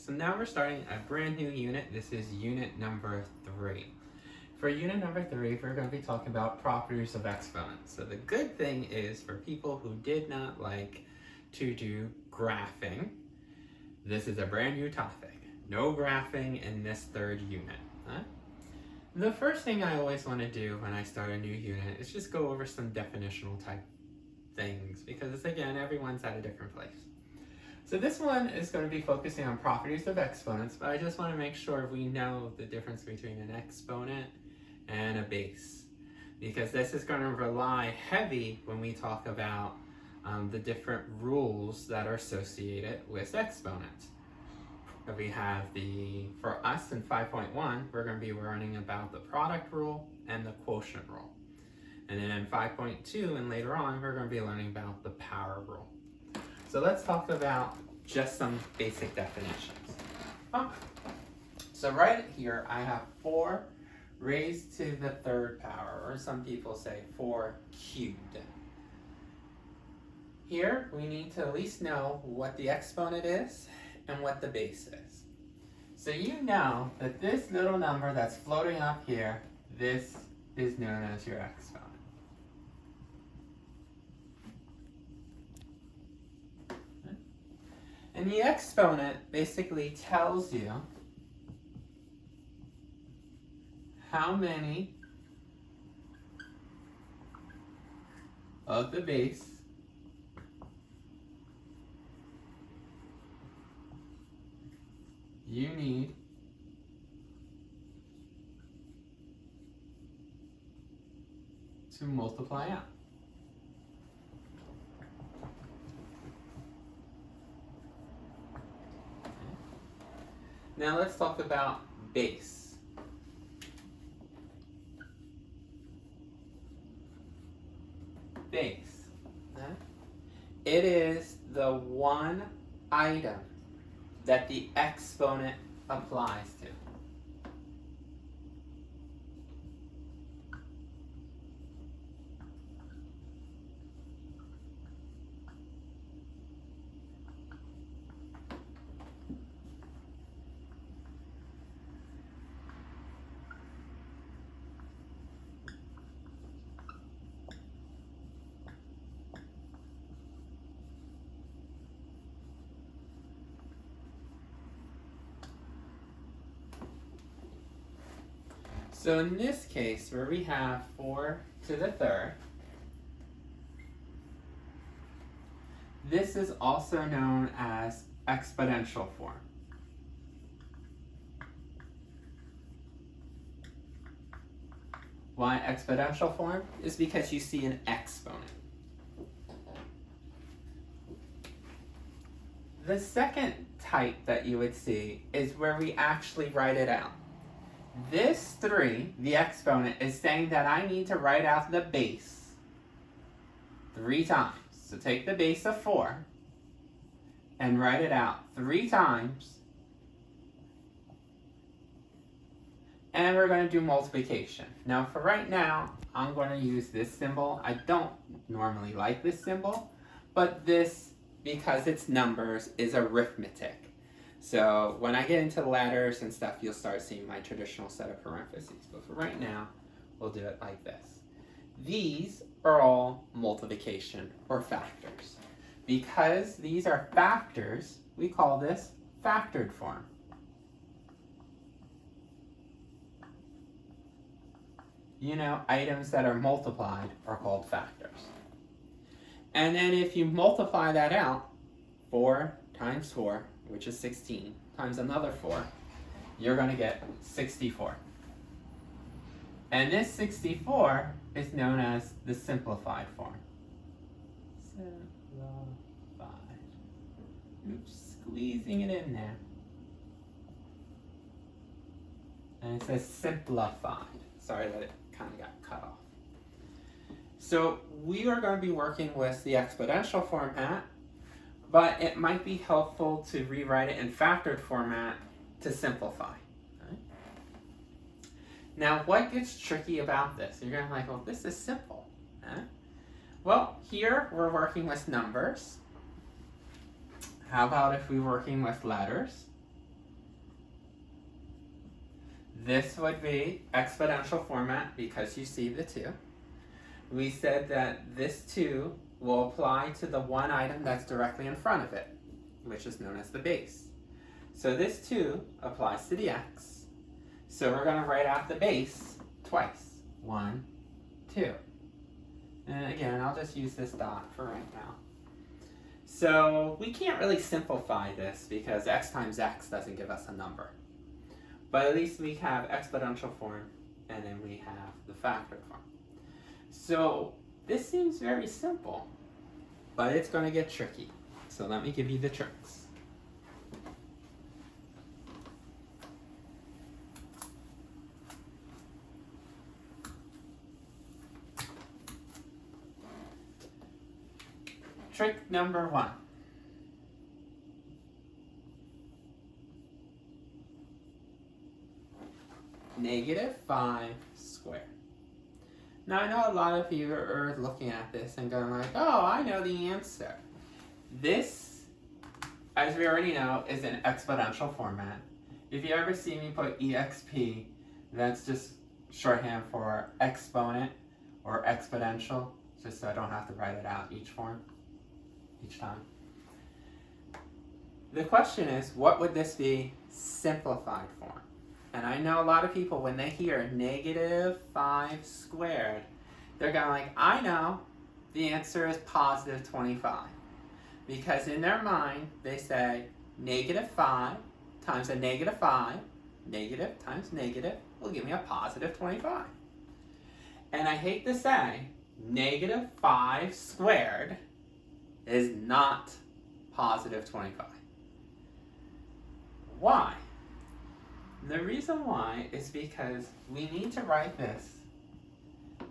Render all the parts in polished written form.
So now we're starting a brand new unit. This is unit number 3. For unit number 3, we're going to be talking about properties of exponents. So the good thing is for people who did not like to do graphing, this is a brand new topic. No graphing in this 3rd unit. Huh? The first thing I always want to do when I start a new unit is just go over some definitional type things because, again, everyone's at a different place. So this one is going to be focusing on properties of exponents, but I just want to make sure we know the difference between an exponent and a base, because this is going to rely heavy when we talk about the different rules that are associated with exponents. We have for us in 5.1, we're going to be learning about the product rule and the quotient rule. And then in 5.2 and later on, we're going to be learning about the power rule. So let's talk about just some basic definitions. So right here, I have 4 raised to the 3rd power, or some people say 4 cubed. Here, we need to at least know what the exponent is and what the base is. So you know that this little number that's floating up here, this is known as your exponent. And the exponent basically tells you how many of the base you need to multiply out. Now let's talk about base. Base. It is the one item that the exponent applies to. So in this case, where we have 4 to the 3rd, this is also known as exponential form. Why exponential form? Is because you see an exponent. The second type that you would see is where we actually write it out. This 3, the exponent, is saying that I need to write out the base 3 times. So take the base of 4 and write it out 3 times. And we're going to do multiplication. Now for right now, I'm going to use this symbol. I don't normally like this symbol, but this, because it's numbers, is arithmetic. So when I get into letters and stuff, you'll start seeing my traditional set of parentheses. But for right now, we'll do it like this. These are all multiplication or factors. Because these are factors, we call this factored form. You know, items that are multiplied are called factors. And then if you multiply that out, 4 times 4, which is 16, times another 4, you're going to get 64. And this 64 is known as the simplified form. Simplified. Oops, squeezing it in there. And it says simplified. Sorry that it kind of got cut off. So we are going to be working with the exponential format, but it might be helpful to rewrite it in factored format to simplify. Right? Now, what gets tricky about this? You're going to be like, well, this is simple. Huh? Well, here we're working with numbers. How about if we're working with letters? This would be exponential format because you see the 2. We said that this 2 will apply to the one item that's directly in front of it, which is known as the base. So this 2 applies to the x. So we're going to write out the base twice. 1, 2. And again, I'll just use this dot for right now. So we can't really simplify this because x times x doesn't give us a number. But at least we have exponential form and then we have the factored form. So this seems very simple, but it's going to get tricky. So let me give you the tricks. Trick number 1. -5 squared. Now I know a lot of you are looking at this and going like, oh, I know the answer. This, as we already know, is an exponential format. If you ever see me put EXP, that's just shorthand for exponent or exponential, just so I don't have to write it out each time. The question is, what would this be simplified form? And I know a lot of people, when they hear -5 squared, they're going like, I know, the answer is +25. Because in their mind, they say -5 times a -5, negative times negative, will give me a +25. And I hate to say, -5 squared is not +25. Why? The reason why is because we need to write this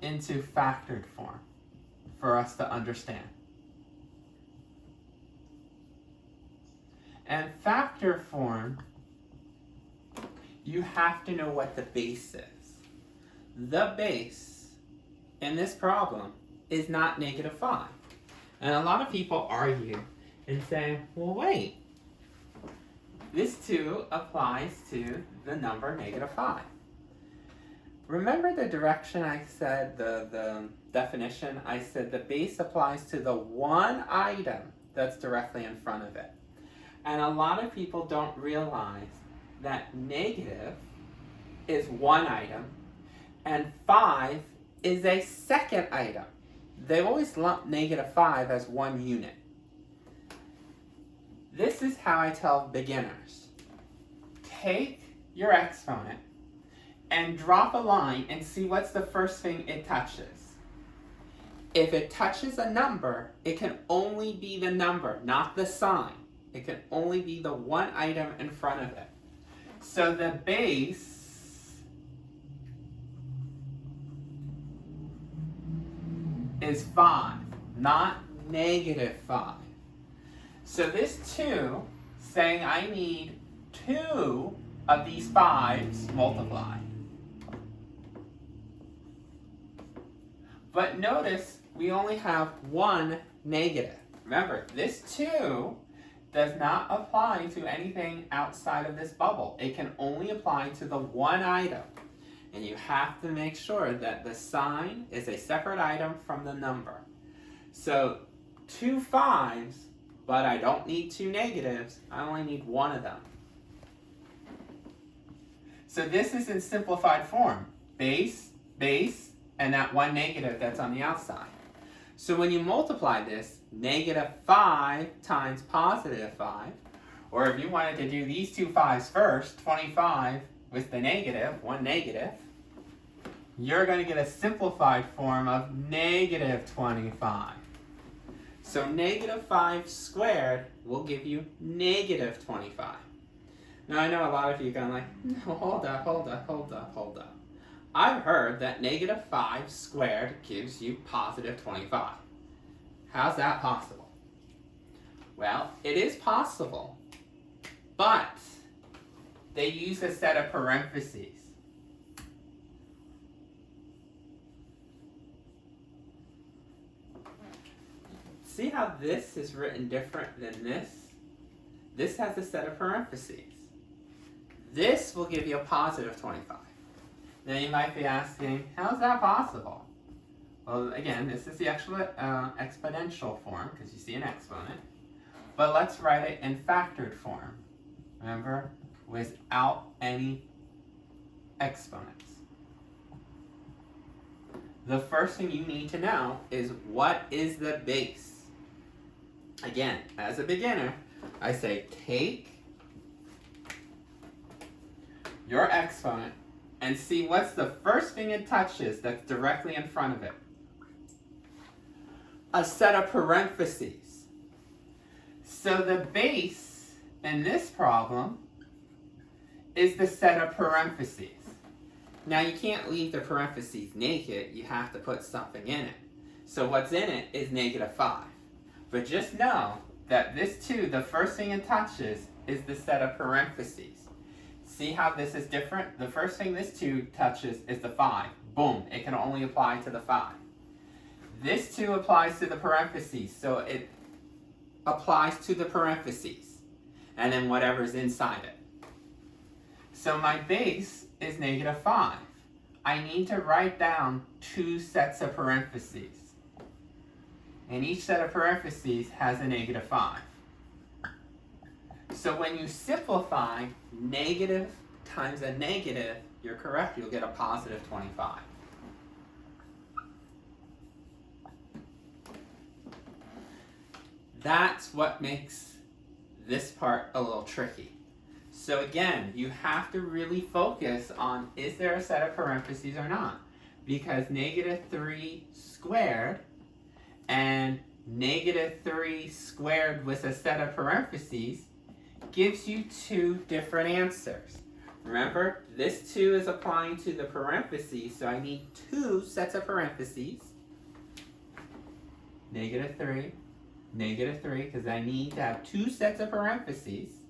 into factored form for us to understand. And factor form, you have to know what the base is. The base in this problem is not -5. And a lot of people argue and say, well, wait, this 2 applies to the number -5. Remember the direction I said, the definition? I said the base applies to the one item that's directly in front of it. And a lot of people don't realize that negative is one item and 5 is a second item. They always lump -5 as one unit. This is how I tell beginners. Take your exponent and drop a line and see what's the first thing it touches. If it touches a number, it can only be the number, not the sign. It can only be the one item in front of it. So the base is 5, not -5. So this 2, saying I need 2 of these 5s multiplied. But notice we only have one negative. Remember, this 2 does not apply to anything outside of this bubble. It can only apply to the one item. And you have to make sure that the sign is a separate item from the number. So 2 5s, but I don't need 2 negatives. I only need one of them. So this is in simplified form. Base, base, and that one negative that's on the outside. So when you multiply this, -5 times +5, or if you wanted to do these 2 5s first, 25 with the negative, one negative, you're going to get a simplified form of -25. So -5 squared will give you -25. Now I know a lot of you are going like, no, hold up. I've heard that -5 squared gives you +25. How's that possible? Well, it is possible, but they use a set of parentheses. See how this is written different than this? This has a set of parentheses. This will give you a positive 25. Now you might be asking, how is that possible? Well, again, this is the actual exponential form, because you see an exponent. But let's write it in factored form. Remember, without any exponents. The first thing you need to know is, what is the base? Again, as a beginner, I say take your exponent and see what's the first thing it touches that's directly in front of it. A set of parentheses. So the base in this problem is the set of parentheses. Now you can't leave the parentheses naked, you have to put something in it. So what's in it is -5. But just know that this 2, the first thing it touches is the set of parentheses. See how this is different? The first thing this 2 touches is the 5. Boom, it can only apply to the 5. This 2 applies to the parentheses, so it applies to the parentheses, and then whatever's inside it. So my base is -5. I need to write down 2 sets of parentheses. And each set of parentheses has a -5. So when you simplify negative times a negative, you're correct, you'll get a positive 25. That's what makes this part a little tricky. So again, you have to really focus on, is there a set of parentheses or not? Because -3 squared and -3 squared with a set of parentheses gives you 2 different answers. Remember, this 2 is applying to the parentheses, so I need 2 sets of parentheses. -3, -3, because I need to have 2 sets of parentheses.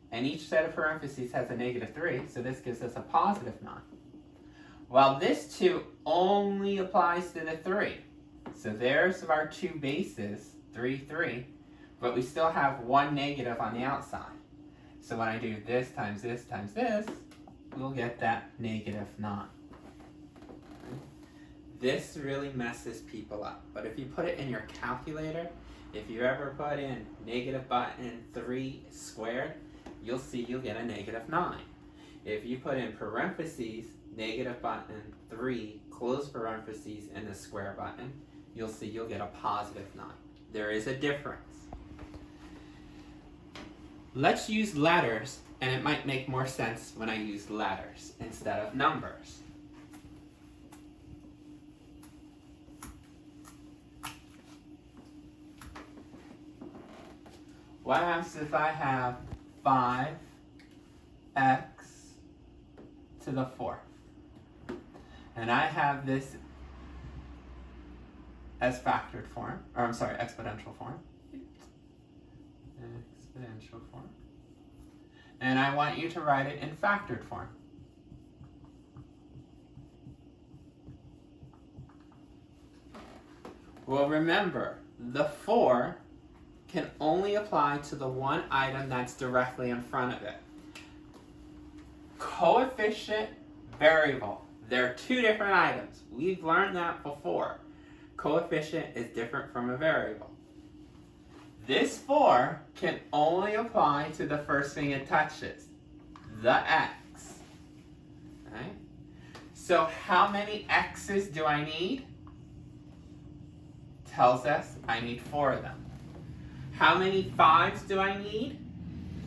And each set of parentheses has a -3, so this gives us a positive 9. While this 2 only applies to the 3. So there's our 2 bases, 3, 3, but we still have 1 negative on the outside. So when I do this times this times this, we'll get that -9. This really messes people up, but if you put it in your calculator, if you ever put in negative button 3 squared, you'll see you'll get a -9. If you put in parentheses, negative button 3, close parentheses, and the square button, you'll see you'll get a positive 9. There is a difference. Let's use letters, and it might make more sense when I use letters instead of numbers. What happens if I have 5x to the 4th? And I have this as factored form, or I'm sorry, exponential form. Exponential form. And I want you to write it in factored form. Well, remember, the 4 can only apply to the one item that's directly in front of it. Coefficient, variable. They're 2 different items. We've learned that before. Coefficient is different from a variable. This 4 can only apply to the first thing it touches, the x. Okay? So how many x's do I need? Tells us I need 4 of them. How many 5s do I need?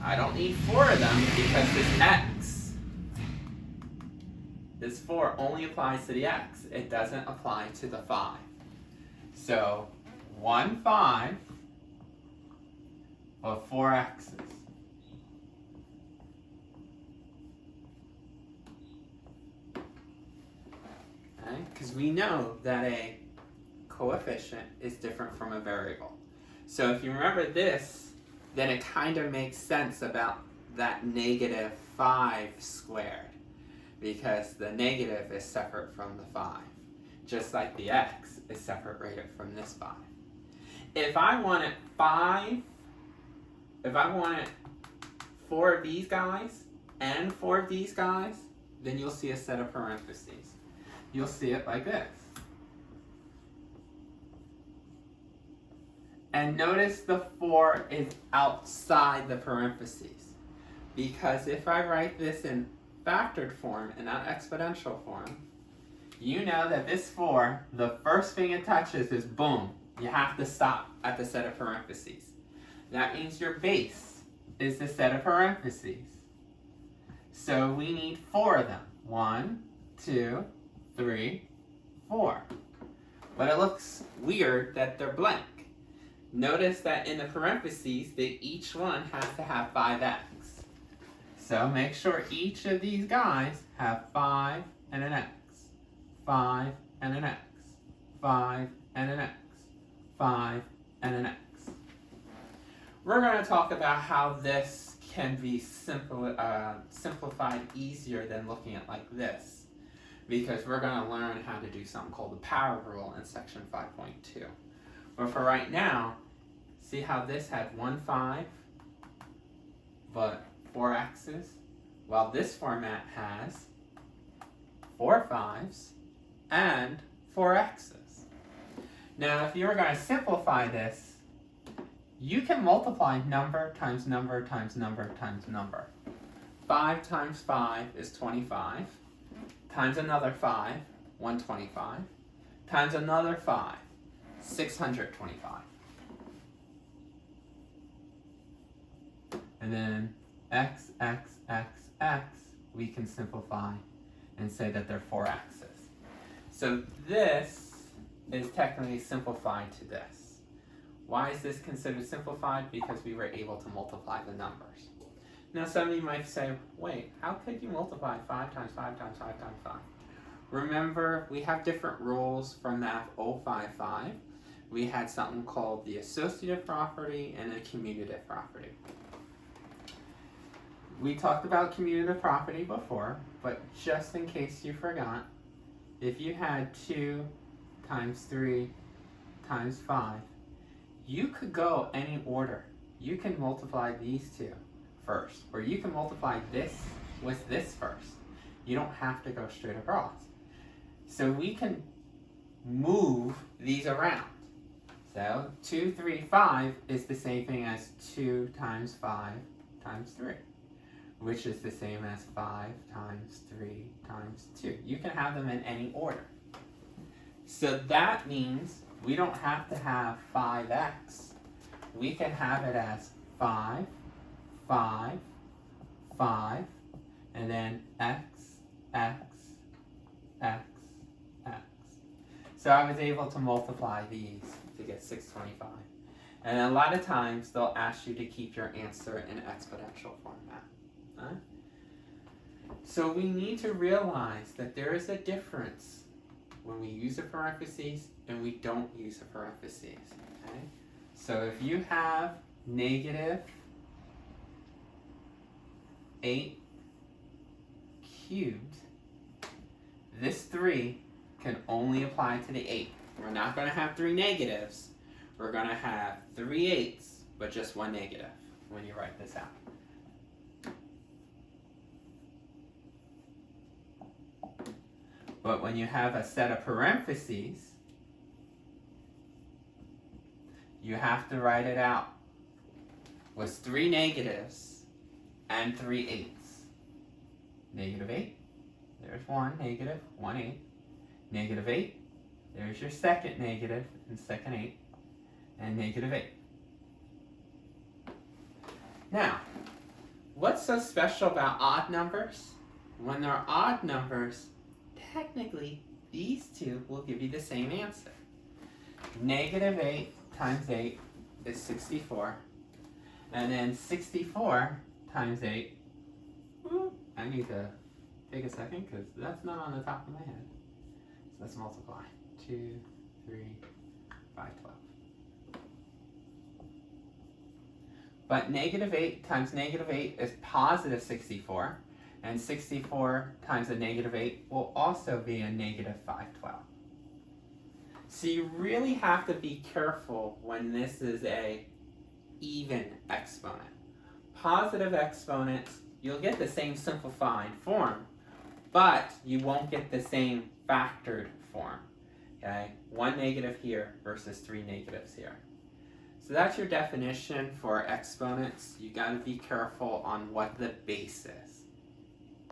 I don't need 4 of them because this x, this 4 only applies to the x. It doesn't apply to the 5. So 1 5 of 4 x's. Okay? Because we know that a coefficient is different from a variable. So if you remember this, then it kind of makes sense about that -5 squared, because the negative is separate from the 5, just like the x is separated from this 5. If I wanted 4 of these guys, and 4 of these guys, then you'll see a set of parentheses. You'll see it like this. And notice the 4 is outside the parentheses. Because if I write this in factored form and not exponential form, you know that this 4, the first thing it touches is boom. You have to stop at the set of parentheses. That means your base is the set of parentheses. So we need 4 of them. 1, 2, 3, 4. But it looks weird that they're blank. Notice that in the parentheses, that each one has to have 5x. So make sure each of these guys have 5 and an x, 5 and an x, 5 and an x, 5 and an x. We're going to talk about how this can be simplified easier than looking at like this, because we're going to learn how to do something called the power rule in section 5.2. But for right now, see how this had 1 5, but 4 x's? Well, this format has 4 5s and 4 x's. Now, if you were going to simplify this, you can multiply number times number times number times number. 5 times 5 is 25, times another 5, 125, times another 5, 625. And then x, x, x, x, we can simplify and say that they're 4 x's. So this is technically simplified to this. Why is this considered simplified? Because we were able to multiply the numbers. Now some of you might say, wait, how could you multiply 5 times 5 times 5 times 5? Remember, we have different rules from Math 055. We had something called the associative property and the commutative property. We talked about commutative property before, but just in case you forgot, if you had 2 times 3 times 5, you could go any order. You can multiply these two first, or you can multiply this with this first. You don't have to go straight across. So we can move these around. So 2, 3, 5 is the same thing as 2 times 5 times 3, which is the same as 5 times 3 times 2. You can have them in any order. So that means we don't have to have 5x. We can have it as 5, 5, 5, and then x, x, x, x. So I was able to multiply these to get 625. And a lot of times they'll ask you to keep your answer in exponential format. Huh? So we need to realize that there is a difference when we use a parentheses and we don't use a parentheses. Okay? So if you have negative 8 cubed, this 3 can only apply to the 8. We're not going to have 3 negatives. We're going to have 3 8s, but just 1 negative when you write this out. But when you have a set of parentheses, you have to write it out with 3 negatives and 3 8s. Negative 8, there's 1 negative, 1 8. Negative 8, there's your second negative and second 8. And negative 8. Now, what's so special about odd numbers? When they're odd numbers, technically, these two will give you the same answer. Negative 8 times 8 is 64. And then 64 times 8, I need to take a second because that's not on the top of my head. So let's multiply. 2, 3, 5, 12. But negative 8 times negative 8 is positive 64. And 64 times a negative 8 will also be a negative 512. So you really have to be careful when this is a even exponent. Positive exponents you'll get the same simplified form, but you won't get the same factored form. Okay, 1 negative here versus 3 negatives here. So that's your definition for exponents. You got to be careful on what the base is.